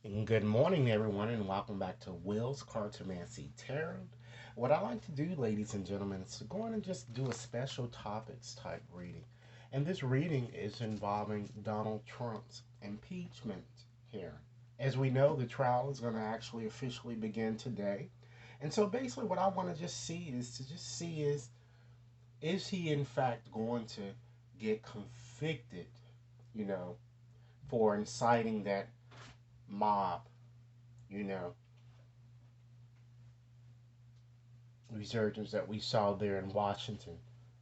And good morning, everyone, and welcome back to Will's Cartomancy Tarot. What I like to do, ladies and gentlemen, is to go on and just do a special topics type reading. And this reading is involving Donald Trump's impeachment hearing. As we know, the trial is going to actually officially begin today. And so basically what I want to just see is he in fact going to get convicted, you know, for inciting that mob, you know, resurgence that we saw there in Washington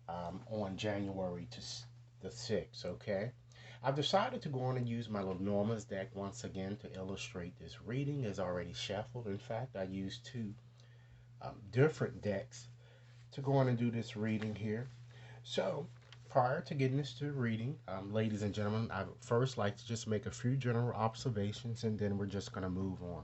on January the 6th, okay? I've decided to go on and use my Lenormand's deck once again to illustrate this reading as already shuffled. In fact, I used two different decks to go on and do this reading here. So, prior to getting into the reading, ladies and gentlemen, I would first like to just make a few general observations and then we're just going to move on.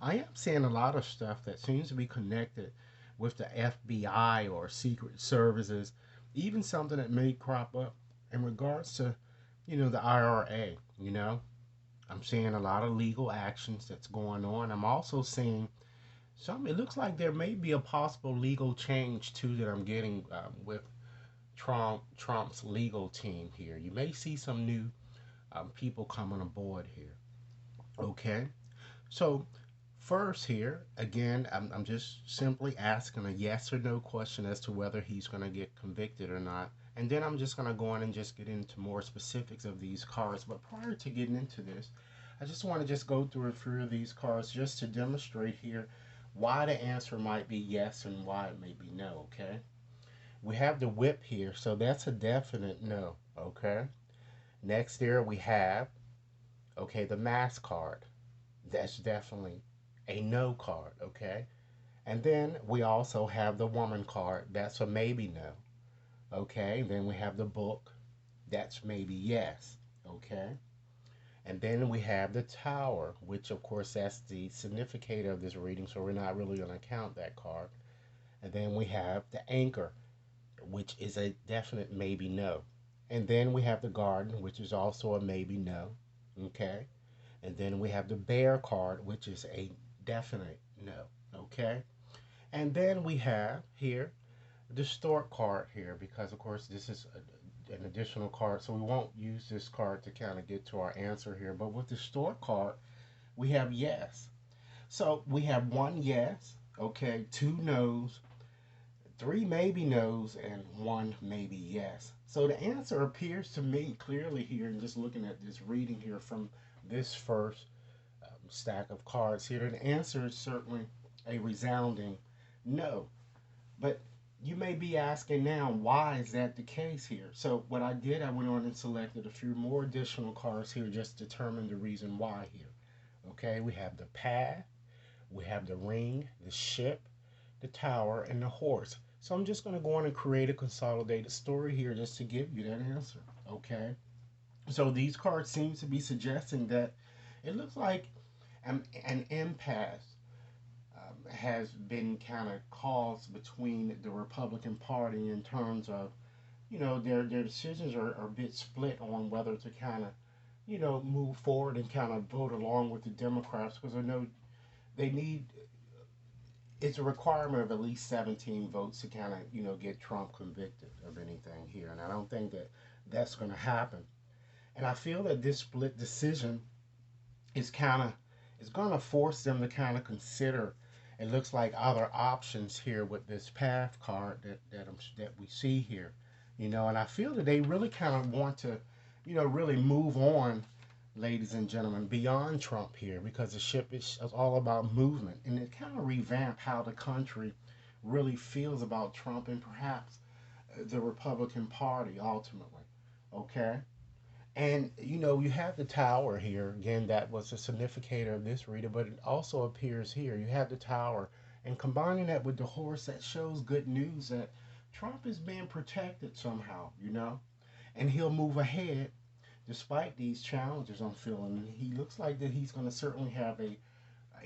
I am seeing a lot of stuff that seems to be connected with the FBI or Secret Services, even something that may crop up in regards to, the IRA. I'm seeing a lot of legal actions that's going on. I'm also seeing it looks like there may be a possible legal change too that I'm getting with Trump's legal team here. You may see some new people coming aboard here. Okay. So first, here, again, I'm just simply asking a yes or no question as to whether he's going to get convicted or not. And then I'm just going to go on and just get into more specifics of these cards. But prior to getting into this, I just want to just go through a few of these cards just to demonstrate here why the answer might be yes and why it may be no, okay? We have the whip here, so that's a definite no, okay? Next there we have, okay, the mask card. That's definitely a no card, okay? And then we also have the woman card. That's a maybe no, okay? Then we have the book. That's maybe yes, okay? And then we have the tower, which of course that's the significator of this reading, so we're not really going to count that card. And then we have the anchor, which is a definite maybe no. And then we have the garden, which is also a maybe no, okay? And then we have the bear card, which is a definite no. Okay. And then we have here the stork card here because, of course, this is an additional card. So we won't use this card to kind of get to our answer here. But with the stork card, we have yes. So we have one yes, okay, two no's, three maybe no's, and one maybe yes. So the answer appears to me clearly here, and just looking at this reading here from this first stack of cards here, the answer is certainly a resounding no. But you may be asking now, why is that the case here? So what I did, I went on and selected a few more additional cards here just to determine the reason why here. Okay, we have the path, we have the ring, the ship, the tower, and the horse. So I'm just going to go on and create a consolidated story here just to give you that answer. Okay, so these cards seem to be suggesting that it looks like an impasse has been kind of caused between the Republican Party in terms of, their decisions are a bit split on whether to kind of, move forward and kind of vote along with the Democrats because I know they need, it's a requirement of at least 17 votes to kind of, get Trump convicted of anything here. And I don't think that that's going to happen. And I feel that this split decision is kind of, it's going to force them to kind of consider, it looks like, other options here with this path card that we see here, and I feel that they really kind of want to, really move on, ladies and gentlemen, beyond Trump here because the ship is all about movement and it kind of revamp how the country really feels about Trump and perhaps the Republican Party ultimately. Okay. And you have the tower here again. That was a significator of this reader, but it also appears here. You have the tower, and combining that with the horse, that shows good news that Trump is being protected somehow. And he'll move ahead despite these challenges. I'm feeling he looks like that he's going to certainly have a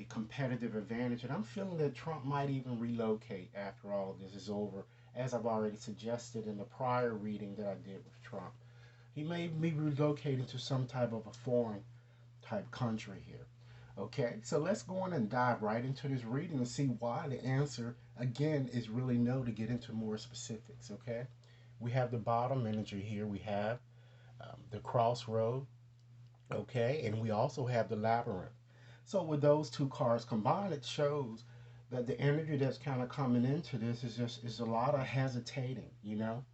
competitive advantage, and I'm feeling that Trump might even relocate after all of this is over, as I've already suggested in the prior reading that I did with Trump. He may be relocating to some type of a foreign type country here. Okay, so let's go on and dive right into this reading and see why the answer again is really no to get into more specifics. Okay, we have the bottom energy here, we have the crossroad, okay, and we also have the labyrinth. So with those two cards combined, it shows that the energy that's kind of coming into this is a lot of hesitating, you know.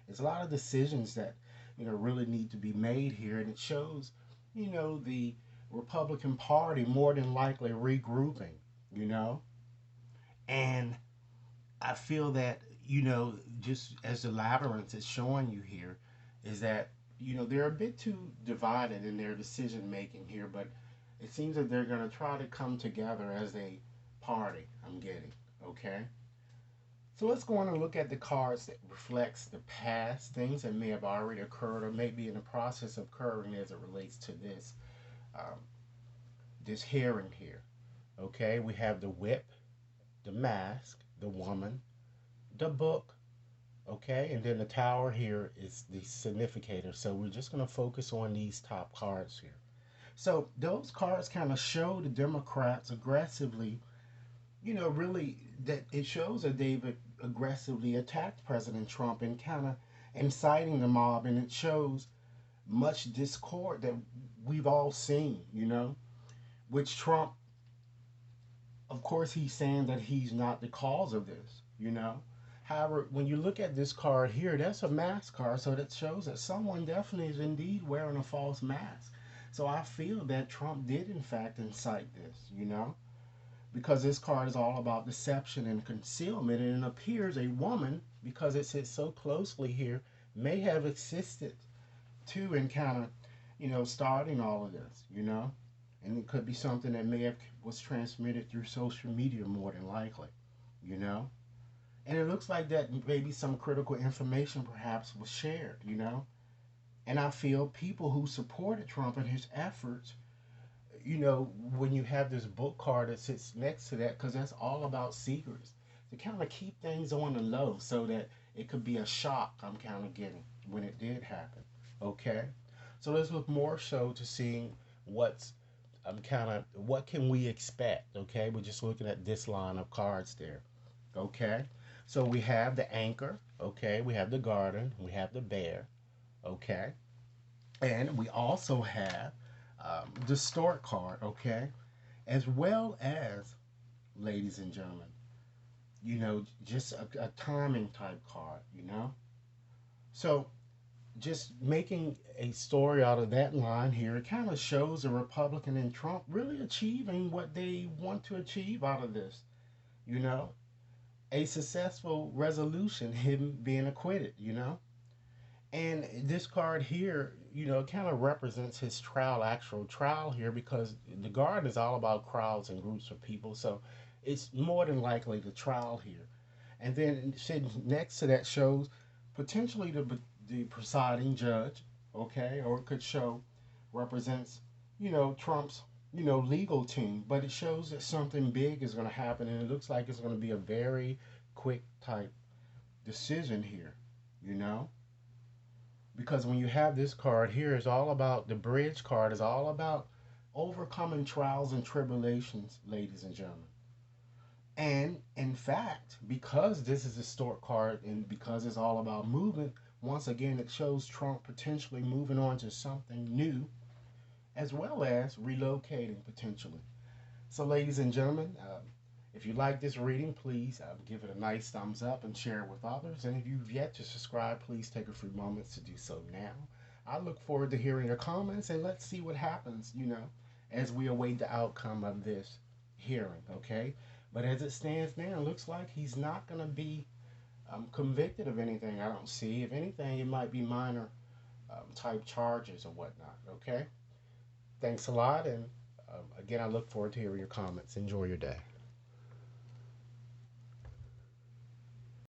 It's a lot of decisions that, really need to be made here, and it shows, the Republican Party more than likely regrouping, you know. And I feel that, just as the labyrinth is showing you here, is that, they're a bit too divided in their decision making here, but it seems that they're going to try to come together as a party, I'm getting, okay? So let's go on and look at the cards that reflects the past, things that may have already occurred or may be in the process of occurring as it relates to um, this hearing here. Okay, we have the whip, the mask, the woman, the book, okay, and then the tower here is the significator. So we're just going to focus on these top cards here. So those cards kind of show the Democrats aggressively, really that it shows that they've aggressively attacked President Trump and kind of inciting the mob, and it shows much discord that we've all seen, which Trump, of course, he's saying that he's not the cause of this. However, when you look at this card here, that's a mask card, so that shows that someone definitely is indeed wearing a false mask. So I feel that Trump did, in fact, incite this, because this card is all about deception and concealment, and it appears a woman, because it sits so closely here, may have assisted too in kind of, starting all of this. And it could be something that may have was transmitted through social media more than likely, you know. And it looks like that maybe some critical information perhaps was shared. And I feel people who supported Trump and his efforts, when you have this book card that sits next to that, because that's all about secrets, to kind of keep things on the low so that it could be a shock I'm kind of getting when it did happen. Okay? So let's look more so to seeing what's kind of what can we expect. Okay, we're just looking at this line of cards there. Okay, so we have the anchor. Okay, we have the garden. We have the bear. Okay, and we also have the stork card. Okay, as well as, ladies and gentlemen, just a timing type card. So just making a story out of that line here, it kind of shows the Republican and Trump really achieving what they want to achieve out of this. You know, a successful resolution, him being acquitted. And this card here, kind of represents his trial, actual trial here, because the guard is all about crowds and groups of people. So it's more than likely the trial here. And then sitting next to that shows potentially the presiding judge, okay, or it could show represents, Trump's, legal team, but it shows that something big is going to happen, and it looks like it's going to be a very quick type decision here, you know, because when you have this card here, it's all about the bridge card, is all about overcoming trials and tribulations, ladies and gentlemen. And in fact, because this is a store card and because it's all about movement, once again, it shows Trump potentially moving on to something new as well as relocating potentially. So, ladies and gentlemen, if you like this reading, please give it a nice thumbs up and share it with others. And if you've yet to subscribe, please take a few moments to do so now. I look forward to hearing your comments, and let's see what happens, as we await the outcome of this hearing, okay? But as it stands now, it looks like he's not going to be convicted of anything, I don't see. If anything, it might be minor type charges or whatnot, okay? Thanks a lot, and again, I look forward to hearing your comments. Enjoy your day.